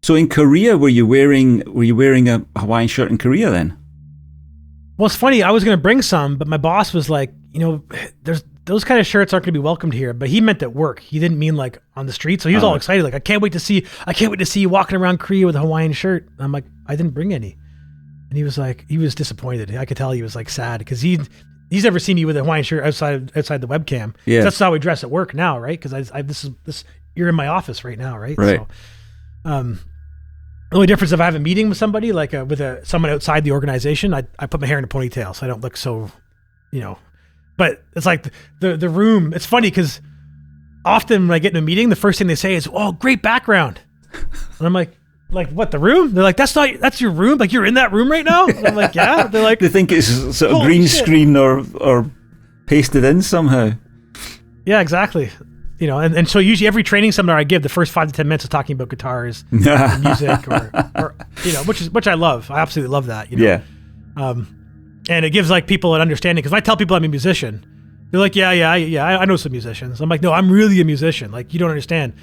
So in Korea, were you wearing a Hawaiian shirt in Korea then? Well, it's funny. I was going to bring some, but my boss was like, those kind of shirts aren't going to be welcomed here. But he meant at work. He didn't mean like on the street. So he was all excited. Like, I can't wait to see you walking around Korea with a Hawaiian shirt. I'm like, I didn't bring any. And he was disappointed. I could tell he was like sad because he's never seen me with a Hawaiian shirt outside the webcam. Yeah. That's how we dress at work now, right? Because this you're in my office right now, right? Right. So, the only difference if I have a meeting with somebody, like someone outside the organization, I put my hair in a ponytail so I don't look so, But it's like the room. It's funny because often when I get in a meeting, the first thing they say is, "Oh, great background," and I'm like what, the room? They're like, that's your room? Like you're in that room right now? And I'm like, yeah. They're like, they think it's sort of green screen or pasted in somehow. Yeah, exactly. And so usually every training seminar I give, the first 5 to 10 minutes is talking about guitars, or music, or which I love. I absolutely love that. Yeah. And it gives like people an understanding because if I tell people I'm a musician, they're like, yeah, I know some musicians. I'm like, no, I'm really a musician. Like you don't understand.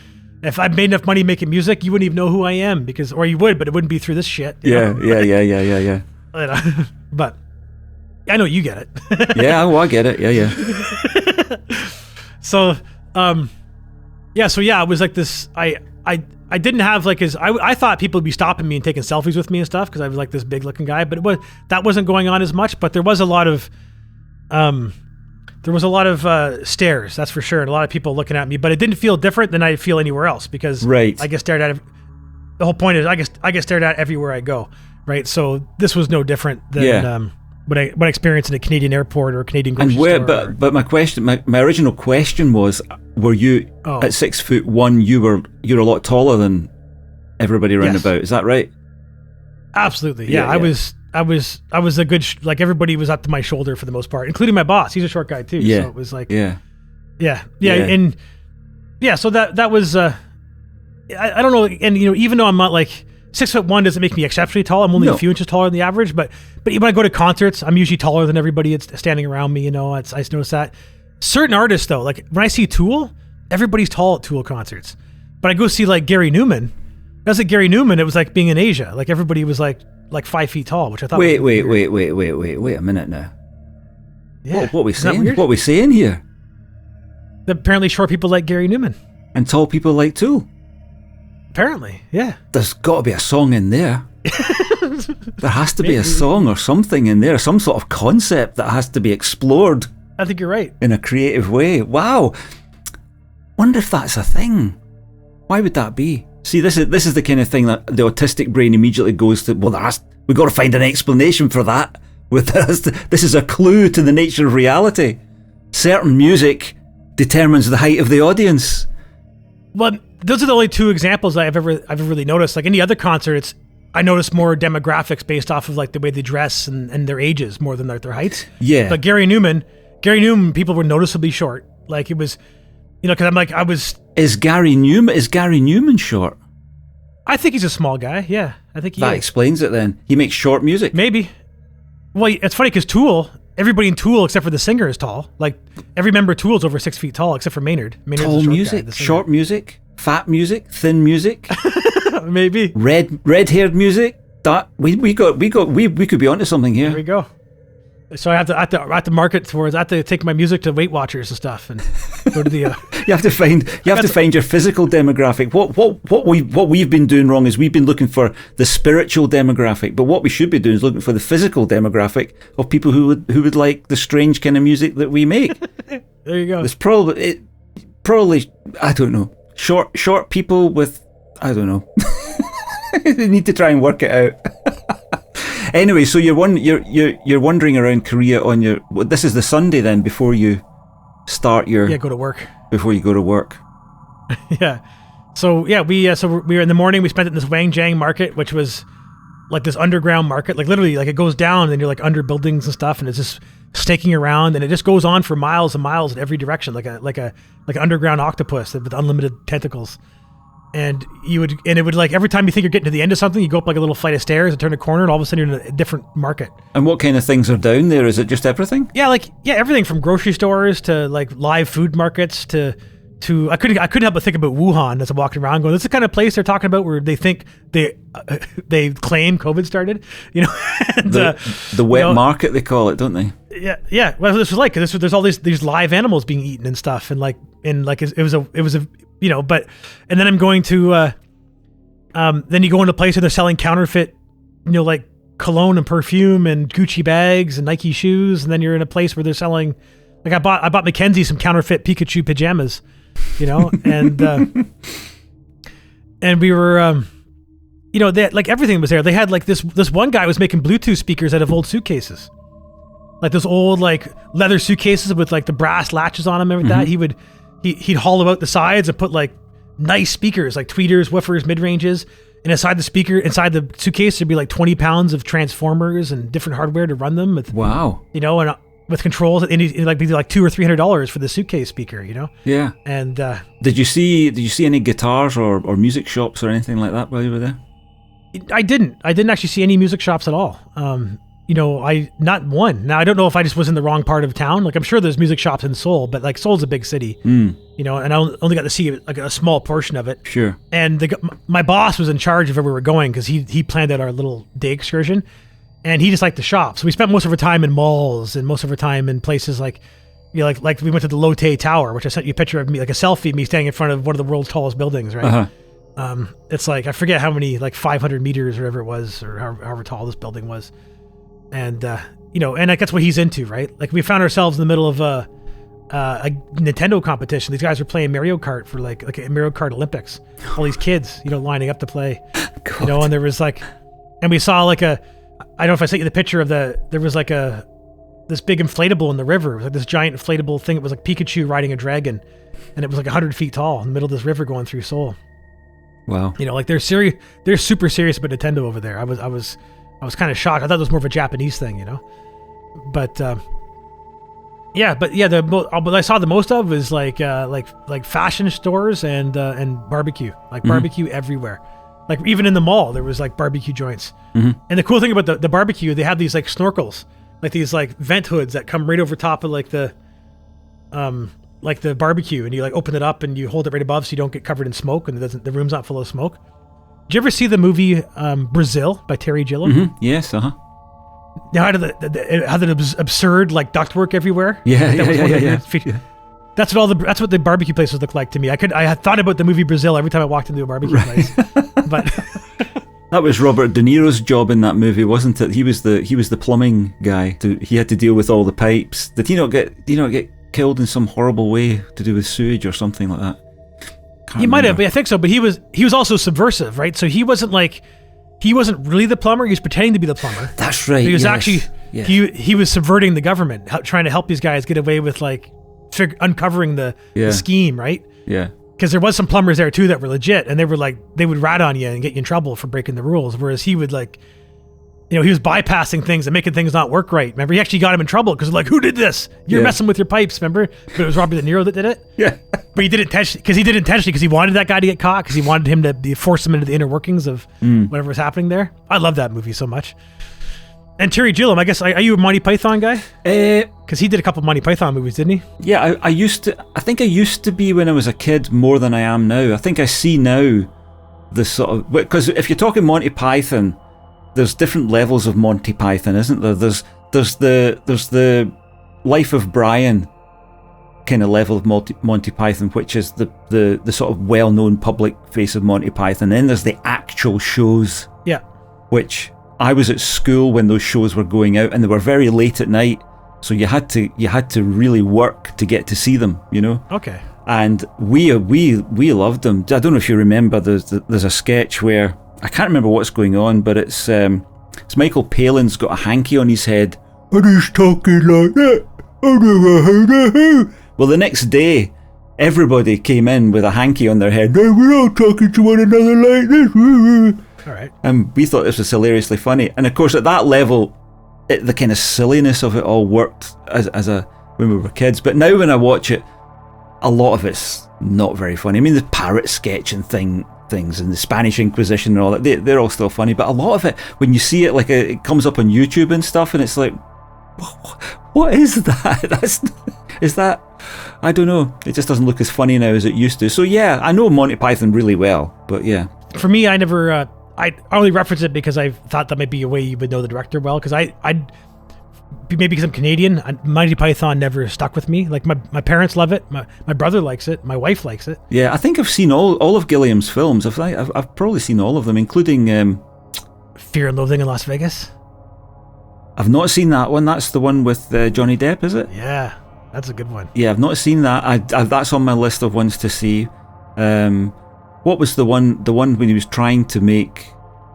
If I made enough money making music, you wouldn't even know who I am or you would, but it wouldn't be through this shit. Yeah. But I know you get it. Yeah, well, I get it. Yeah. So, it was like this. I didn't have like I thought people would be stopping me and taking selfies with me and stuff because I was like this big looking guy, but that wasn't going on as much. But there was a lot of stares, that's for sure, and a lot of people looking at me. But it didn't feel different than I feel anywhere else because I get stared at. The whole point is I get stared at everywhere I go, right? So this was no different than what I experienced in a Canadian airport or a Canadian grocery store. But my question, my original question was, were you at 6'1"? You're a lot taller than everybody around about. Is that right? Absolutely. Yeah. I was a good like everybody was up to my shoulder for the most part, including my boss. He's a short guy too. Yeah. So it was like yeah. And so that was I don't know, and even though I'm not like 6'1" doesn't make me exceptionally tall. I'm only a few inches taller than the average, but when I go to concerts, I'm usually taller than everybody that's standing around me. I notice that. Certain artists though, like when I see Tool, everybody's tall at Tool concerts. But I go see like Gary Newman. I was like Gary Newman, it was like being in Asia. Like everybody was like 5 feet tall, which I thought. Wait a minute now. Yeah. What are we saying? What are we saying here? Apparently, short people like Gary Newman, and tall people like Tool. Apparently, yeah. There's got to be a song in there. There has to be a song or something in there, some sort of concept that has to be explored. I think you're right. In a creative way. Wow. Wonder if that's a thing. Why would that be? See, this is the kind of thing that the autistic brain immediately goes to, we've got to find an explanation for that. This is a clue to the nature of reality. Certain music determines the height of the audience. Well, those are the only two examples I've ever really noticed. Like any other concerts, I notice more demographics based off of like the way they dress and their ages more than their heights. Yeah. But Gary Newman, people were noticeably short. Like it was, because I'm like, Is Gary Newman short? I think he's a small guy. Yeah, I think that explains it. Then he makes short music. Maybe. Well, it's funny because Tool, everybody in Tool except for the singer is tall. Like every member of Tool is over 6 feet tall except for Maynard. Maynard's tall music, short music, fat music, thin music. Maybe red-haired music. That we could be onto something here. There we go. So I have to market towards. I have to take my music to Weight Watchers and stuff, and go to the. You have to find your physical demographic. What we've been doing wrong is we've been looking for the spiritual demographic, but what we should be doing is looking for the physical demographic of people who would like the strange kind of music that we make. There you go. It's probably I don't know, short people with, I don't know. They need to try and work it out. Anyway, so you're wandering around Korea on your. This is the Sunday then before you start your. Yeah, go to work. Before you go to work. Yeah. So yeah, we were in the morning. We spent it in this Wangjang market, which was like this underground market. Like literally, like it goes down and you're like under buildings and stuff, and it's just snaking around, and it just goes on for miles and miles in every direction, like an underground octopus with unlimited tentacles. And it would like every time you think you're getting to the end of something, you go up like a little flight of stairs and turn a corner, and all of a sudden you're in a different market. And what kind of things are down there? Is it just everything? Yeah, everything from grocery stores to like live food markets to I couldn't help but think about Wuhan as I'm walking around going, this is the kind of place they're talking about where they think they claim COVID started, you know. And, the wet market, they call it, don't they? Yeah. Well, this was like, there's all these live animals being eaten and stuff. And it was a, you know, but, and then I'm going to, then you go into a place where they're selling counterfeit, you know, like cologne and perfume and Gucci bags and Nike shoes. And then you're in a place where they're selling, like I bought Mackenzie some counterfeit Pikachu pajamas, you know, and we were, you know, like everything was there. They had like this one guy was making Bluetooth speakers out of old suitcases, like those old like leather suitcases with like the brass latches on them and everything. That he'd hollow out the sides and put like nice speakers, like tweeters, woofers, mid ranges, and inside the suitcase there'd be like 20 pounds of transformers and different hardware to run them with. Wow. You know, and with controls, and it'd like be like $200 or $300 for the suitcase speaker, you know. Yeah. And did you see any guitars or music shops or anything like that while you were there? I didn't actually see any music shops at all. You know, not one. Now I don't know if I just was in the wrong part of town. Like I'm sure there's music shops in Seoul, but like Seoul's a big city, you know, and I only got to see like a small portion of it. Sure. And my boss was in charge of where we were going because he planned out our little day excursion. And he just liked the shop. So we spent most of our time in malls and most of our time in places like, you know, like we went to the Lotte Tower, which I sent you a picture of me, like a selfie of me standing in front of one of the world's tallest buildings, right? It's like, I forget how many, like 500 meters or whatever it was, or however tall this building was. And, you know, and like, that's what he's into, right? Like we found ourselves in the middle of a Nintendo competition. These guys were playing Mario Kart for like a Mario Kart Olympics. All these kids, you know, lining up to play, you know, and there was like, and we saw like I don't know if I sent you the picture of there was like this big inflatable in the river. It was like this giant inflatable thing. It was like Pikachu riding a dragon, and it was like 100 feet tall in the middle of this river going through Seoul. Wow. You know, like they're super serious about Nintendo over there. I was kind of shocked. I thought it was more of a Japanese thing, you know. But what I saw the most of was like fashion stores and barbecue, like barbecue everywhere. Like even in the mall, there was like barbecue joints. And the cool thing about the barbecue, they have these like snorkels, like these like vent hoods that come right over top of like the barbecue, and you like open it up and you hold it right above so you don't get covered in smoke and the room's not full of smoke. Did you ever see the movie Brazil by Terry Gilliam? Yes. Now how did it had an absurd like ductwork everywhere? Yeah. That's what the barbecue places look like to me. I had thought about the movie Brazil every time I walked into a barbecue place. But that was Robert De Niro's job in that movie, wasn't it? He was the plumbing guy. He had to deal with all the pipes. Did he not get killed in some horrible way to do with sewage or something like that? He might have, but I think so. But he was also subversive, right? So he wasn't really the plumber. He was pretending to be the plumber. That's right. He was he was subverting the government, trying to help these guys get away with like uncovering the scheme, right? Yeah. Because there was some plumbers there too that were legit, and they would rat on you and get you in trouble for breaking the rules. Whereas he would like, you know, he was bypassing things and making things not work right. Remember, he actually got him in trouble because like, who did this? You're messing with your pipes, remember? But it was Robert De Niro that did it. Yeah. But he did it intentionally because he wanted that guy to get caught, because he wanted him to force him into the inner workings of whatever was happening there. I love that movie so much. And Terry Gilliam, I guess, are you a Monty Python guy? Because he did a couple of Monty Python movies, didn't he? Yeah, I think I used to be when I was a kid more than I am now. I think I see now the sort of, because if you're talking Monty Python, there's different levels of Monty Python, isn't there? There's the Life of Brian kind of level of Monty Python, which is the sort of well-known public face of Monty Python. Then there's the actual shows. Yeah. Which I was at school when those shows were going out, and they were very late at night, so you had to really work to get to see them, you know. Okay. And we loved them. I don't know if you remember. There's a sketch where I can't remember what's going on, but it's Michael Palin's got a hanky on his head, and he's talking like that. Well, the next day, everybody came in with a hanky on their head. Hey, we're all talking to one another like this. All right. And we thought this was hilariously funny. And of course, at that level, the kind of silliness of it all worked when we were kids. But now when I watch it, a lot of it's not very funny. I mean, the parrot sketch and things and the Spanish Inquisition and all that, they're all still funny. But a lot of it, when you see it, like it comes up on YouTube and stuff, and it's like, what is that? Is that I don't know. It just doesn't look as funny now as it used to. So yeah, I know Monty Python really well, but yeah. For me, I never. I only reference it because I thought that might be a way you would know the director well. Because maybe because I'm Canadian, Monty Python never stuck with me. Like my parents love it. My brother likes it. My wife likes it. Yeah, I think I've seen all of Gilliam's films. I've probably seen all of them, including Fear and Loathing in Las Vegas. I've not seen that one. That's the one with Johnny Depp, is it? Yeah, that's a good one. Yeah, I've not seen that. That's on my list of ones to see. What was the one when he was trying to make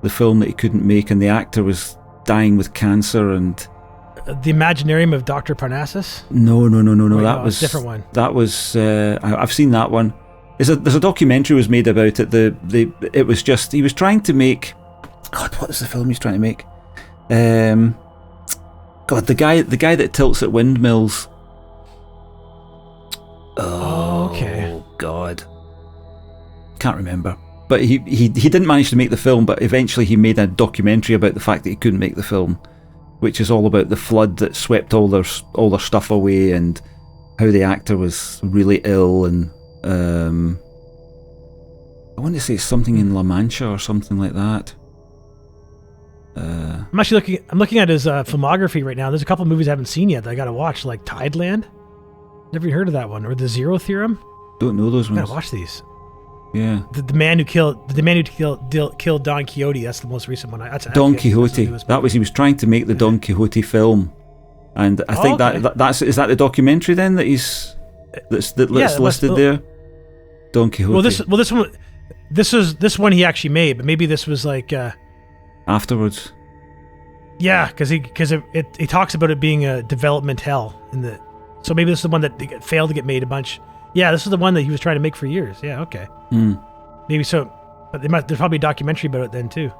the film that he couldn't make, and the actor was dying with cancer and. The Imaginarium of Dr. Parnassus? No. That was a different one. That was I've seen that one. There's a documentary was made about it. It was just he was trying to make. God, what was the film he was trying to make? God, the guy that tilts at windmills. Oh, okay. God, can't remember. But he didn't manage to make the film. But eventually he made a documentary about the fact that he couldn't make the film, which is all about the flood that swept all their stuff away and how the actor was really ill, and I want to say it's something in La Mancha or something like that. I'm looking at his filmography right now. There's a couple of movies I haven't seen yet that I gotta watch, like Tideland. Never heard of that one, or The Zero Theorem. Don't know those ones. I gotta watch these. Yeah. The man who killed Don Quixote. That's the most recent one. Don Quixote. He was trying to make the Don Quixote film, and I think is that the documentary then that's listed there. Don Quixote. Well, this one he actually made, but maybe this was like afterwards. Yeah, because he talks about it being a development hell so maybe this is the one that failed to get made a bunch. Yeah, this is the one that he was trying to make for years. Yeah, okay. Maybe so, but there's probably a documentary about it then too.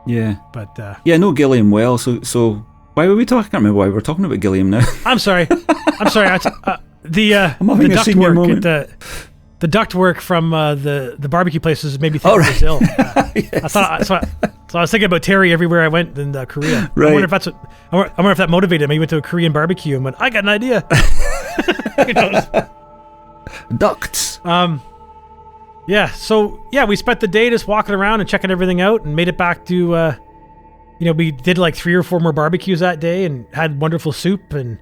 Yeah. But yeah, I know Gilliam well. So why were we talking? I can't remember why we're talking about Gilliam now. I'm sorry. I'm having a moment. The ductwork from the barbecue places made me think of Brazil. Yes. So I was thinking about Terry everywhere I went in Korea. Right. I wonder if that motivated him. He went to a Korean barbecue and went, I got an idea. Who knows? Ducts. Yeah. So yeah, we spent the day just walking around and checking everything out, and made it back to. We did like 3 or 4 more barbecues that day, and had wonderful soup, and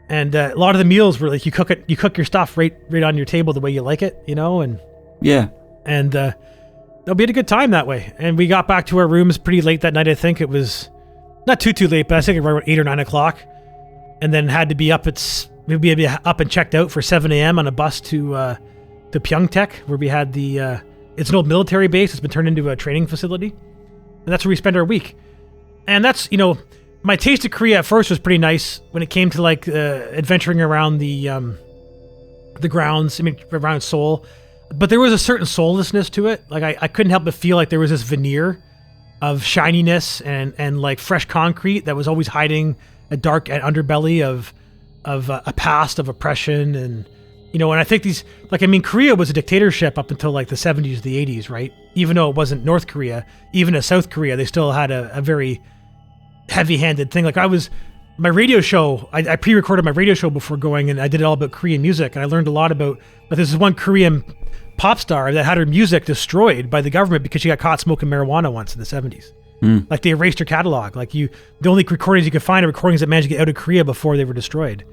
a lot of the meals were like you cook your stuff right on your table the way you like it, and yeah, and we had a good time that way. And we got back to our rooms pretty late that night. I think it was not too late, but I think around 8 or 9 o'clock, and then had to be up and checked out for 7 a.m. on a bus to Pyeongtaek, where we had it's an old military base. It's been turned into a training facility, and that's where we spent our week. And that's my taste of Korea at first was pretty nice when it came to like adventuring around the grounds. I mean, around Seoul, but there was a certain soullessness to it. Like I couldn't help but feel like there was this veneer of shininess and like fresh concrete that was always hiding a dark underbelly of a past of oppression. And and I think Korea was a dictatorship up until like the 70s, the 80s, right? Even though it wasn't North Korea, even as South Korea, they still had a very heavy-handed thing. Like my radio show, I pre-recorded my radio show before going, and I did it all about Korean music, and I learned a lot about. But there's this one Korean pop star that had her music destroyed by the government because she got caught smoking marijuana once in the 70s. Like they erased her catalog. Like the only recordings you could find are recordings that managed to get out of Korea before they were destroyed.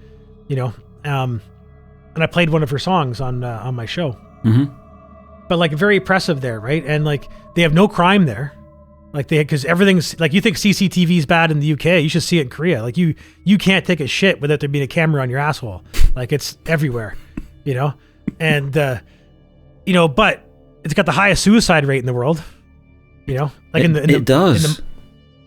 And I played one of her songs on my show. Mm-hmm. But like very oppressive there, right? And like they have no crime there. Like because everything's like, you think CCTV is bad in the UK, you should see it in Korea. Like you can't take a shit without there being a camera on your asshole. Like it's everywhere, and but it's got the highest suicide rate in the world. It does.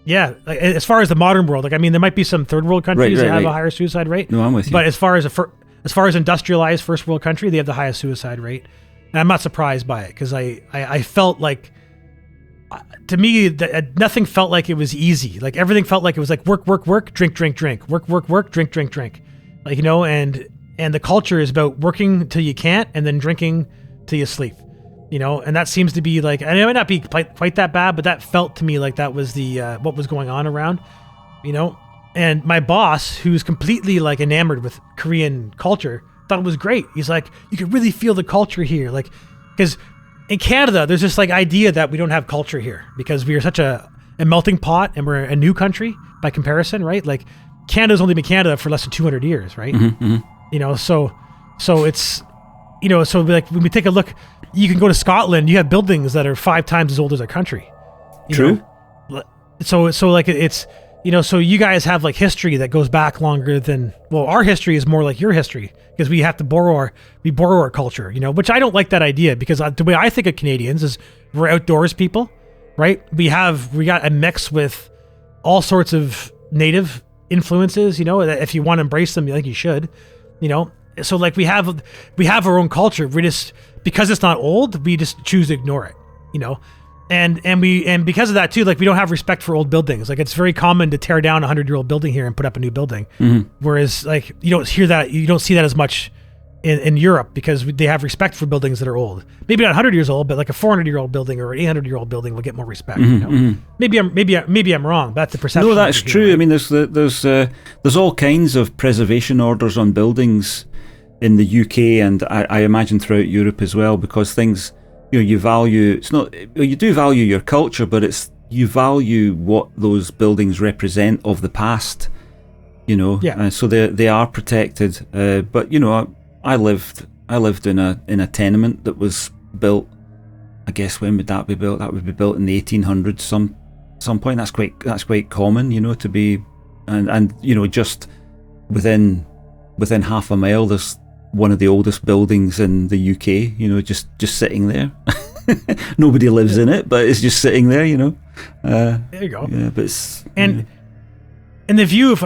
Like as far as the modern world, like there might be some third world countries that have a higher suicide rate. No, I'm with you. But as far as industrialized first world country, they have the highest suicide rate, and I'm not surprised by it because I felt like. To me, nothing felt like it was easy. Like everything felt like it was like work, drink, work, drink. Like, and the culture is about working till you can't and then drinking till you sleep, and that seems to be like, and it might not be quite that bad, but that felt to me like that was the, what was going on around, and my boss, who's completely like enamored with Korean culture, thought it was great. He's like, you could really feel the culture here. Like, because in Canada, there's this like idea that we don't have culture here because we are such a melting pot and we're a new country by comparison, right? Like Canada's only been Canada for less than 200 years, right? You know, so it's, you know, so like when we take a look, you can go to Scotland, you have buildings that are 5 times as old as our country. True. Know? So like it's, you know, so you guys have like history that goes back longer than, well, our history is more like your history because we have to borrow our culture, you know, which I don't like that idea because the way I think of Canadians is we're outdoors people, right? We got a mix with all sorts of native influences, you know, that if you want to embrace them, I think you should, you know? So like we have our own culture. We just, because it's not old, we just choose to ignore it, you know? And because of that too, like we don't have respect for old buildings. Like it's very common to tear down a 100-year-old building here and put up a new building. Whereas like you don't see that as much in Europe because they have respect for buildings that are old. Maybe not 100 years old, but like a 400-year-old building or an 800-year-old building will get more respect. You know? Maybe I'm wrong. That's the perception. No, that's true. Right? I mean, there's all kinds of preservation orders on buildings in the UK and I imagine throughout Europe as well because things. You know, you value, it's not, you do value your culture, but you value what those buildings represent of the past, you know, so they are protected. But, you know, I lived in a tenement that was built, I guess, when would that be built? That would be built in the 1800s, some point. That's quite common, you know, to be, and you know, just within half a mile, there's one of the oldest buildings in the UK, you know, just sitting there. Nobody lives in it, but it's just sitting there, you know. There you go. Yeah, but it's and the view of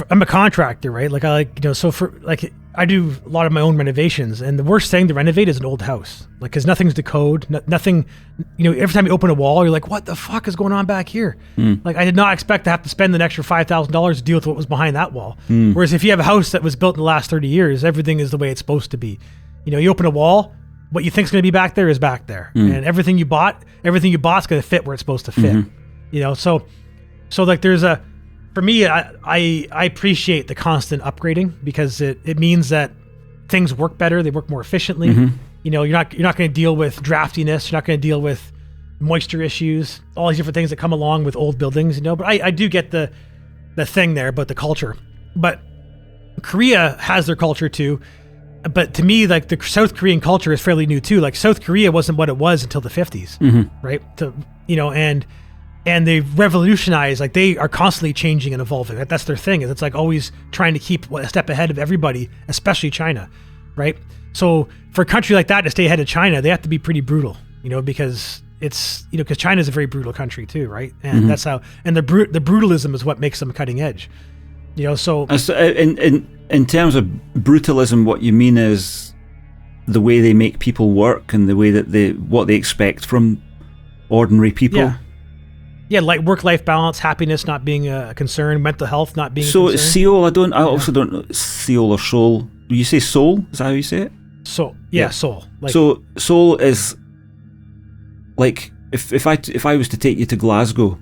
I'm a contractor, right? Like I like, you know, so for like I do a lot of my own renovations, and the worst thing to renovate is an old house, like because nothing's decode, nothing. You know, every time you open a wall, you're like, what the fuck is going on back here? Like I did not expect to have to spend an extra $5,000 to deal with what was behind that wall. Whereas if you have a house that was built in the last 30 years, everything is the way it's supposed to be. You know, you open a wall, what you think's going to be back there is back there, and everything you bought's going to fit where it's supposed to fit. You know, so like there's a. For me, I appreciate the constant upgrading because it means that things work better, they work more efficiently. You know, you're not going to deal with draftiness, you're not going to deal with moisture issues, all these different things that come along with old buildings. You know, but I do get the thing there about the culture. But Korea has their culture too. But to me, like the South Korean culture is fairly new too. Like South Korea wasn't what it was until the 50s, right? And they've revolutionized, like they are constantly changing and evolving. That's their thing. It's like always trying to keep a step ahead of everybody, especially China, right? So for a country like that to stay ahead of China, they have to be pretty brutal, you know, because it's, you know, because China is a very brutal country too, right? And that's how, and the brutalism is what makes them cutting edge, you know, so. In terms of brutalism, what you mean is the way they make people work and the way that what they expect from ordinary people. Yeah, like work-life balance, happiness not being a concern, mental health not being a concern. So Seoul, I also don't know, Seoul or Seoul. Do you say Seoul? Is that how you say it? Seoul. Like, so Seoul is like if I was to take you to Glasgow,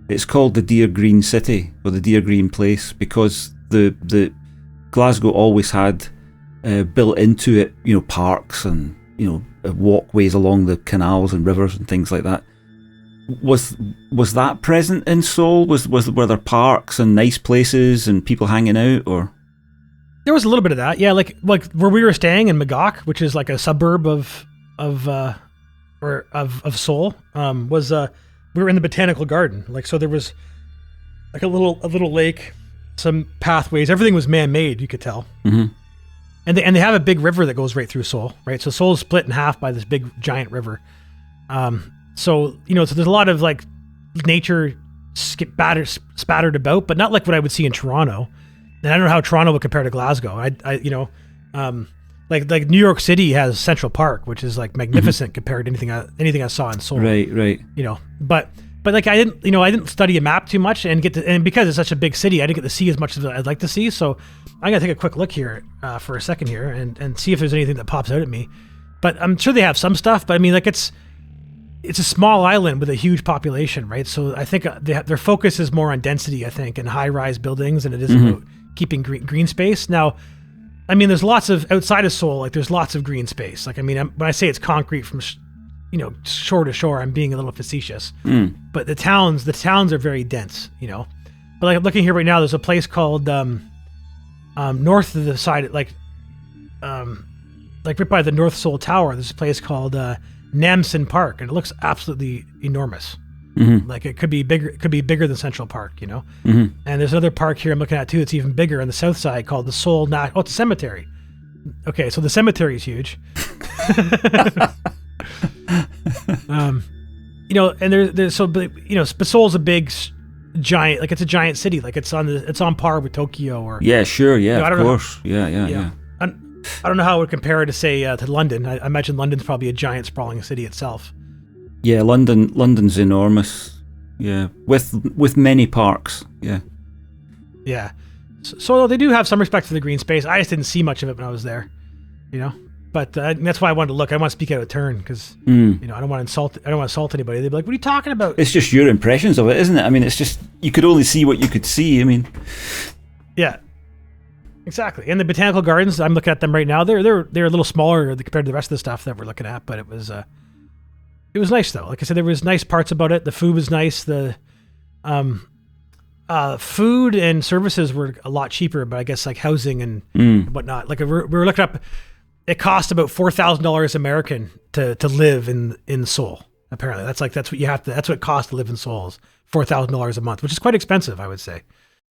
it's called the Deer Green City or the Deer Green Place because the Glasgow always had built into it, you know, parks and, you know, walkways along the canals and rivers and things like that. Was that present in Seoul? Were there parks and nice places and people hanging out, or? There was a little bit of that, yeah. Like where we were staying in Magok, which is like a suburb of Seoul. We were in the botanical garden, like so there was like a little lake, some pathways. Everything was man-made, you could tell. And they have a big river that goes right through Seoul, right? So Seoul is split in half by this big giant river. So, you know, so there's a lot of like nature spattered about, but not like what I would see in Toronto. And I don't know how Toronto would compare to Glasgow. Like New York City has Central Park, which is like magnificent compared to anything I saw in Seoul. Right. You know, but like I didn't study a map too much and because it's such a big city, I didn't get to see as much as I'd like to see. So I'm gonna take a quick look here for a second here and see if there's anything that pops out at me. But I'm sure they have some stuff. But I mean, like it's a small island with a huge population, right? So I think their focus is more on density, I think, and high-rise buildings than it is about keeping green space. Now, I mean, there's lots of outside of Seoul, like there's lots of green space. Like, I mean, when I say it's concrete from, shore to shore, I'm being a little facetious. But the towns are very dense, But like looking here right now, there's a place called north of the side, like right by the North Seoul Tower. There's a place called Namsan Park, and it looks absolutely enormous. Like it could be bigger. It could be bigger than Central Park, And there's another park here I'm looking at too. It's even bigger on the south side called the Seoul. It's a cemetery. Okay, so the cemetery is huge. And but Seoul's a big, giant. Like it's a giant city. Like it's on par with Tokyo or. Yeah, sure. Yeah, of course. Yeah. I don't know how it would compare to say to London. I imagine London's probably a giant sprawling city itself. Yeah, London's enormous. Yeah, with many parks. Yeah. Yeah. So they do have some respect for the green space. I just didn't see much of it when I was there, But that's why I wanted to look. I want to speak out of turn because I don't want to insult anybody. They'd be like, "What are you talking about?" It's just your impressions of it, isn't it? I mean, it's just you could only see what you could see. I mean, yeah. Exactly. And the botanical gardens, I'm looking at them right now. They're a little smaller compared to the rest of the stuff that we're looking at, but it was nice though. Like I said, there was nice parts about it. The food was nice. The food and services were a lot cheaper, but I guess like housing and whatnot. Like we were looking up, it cost about $4,000 American to live in Seoul. Apparently, that's what it costs to live in Seoul is $4,000 a month, which is quite expensive, I would say.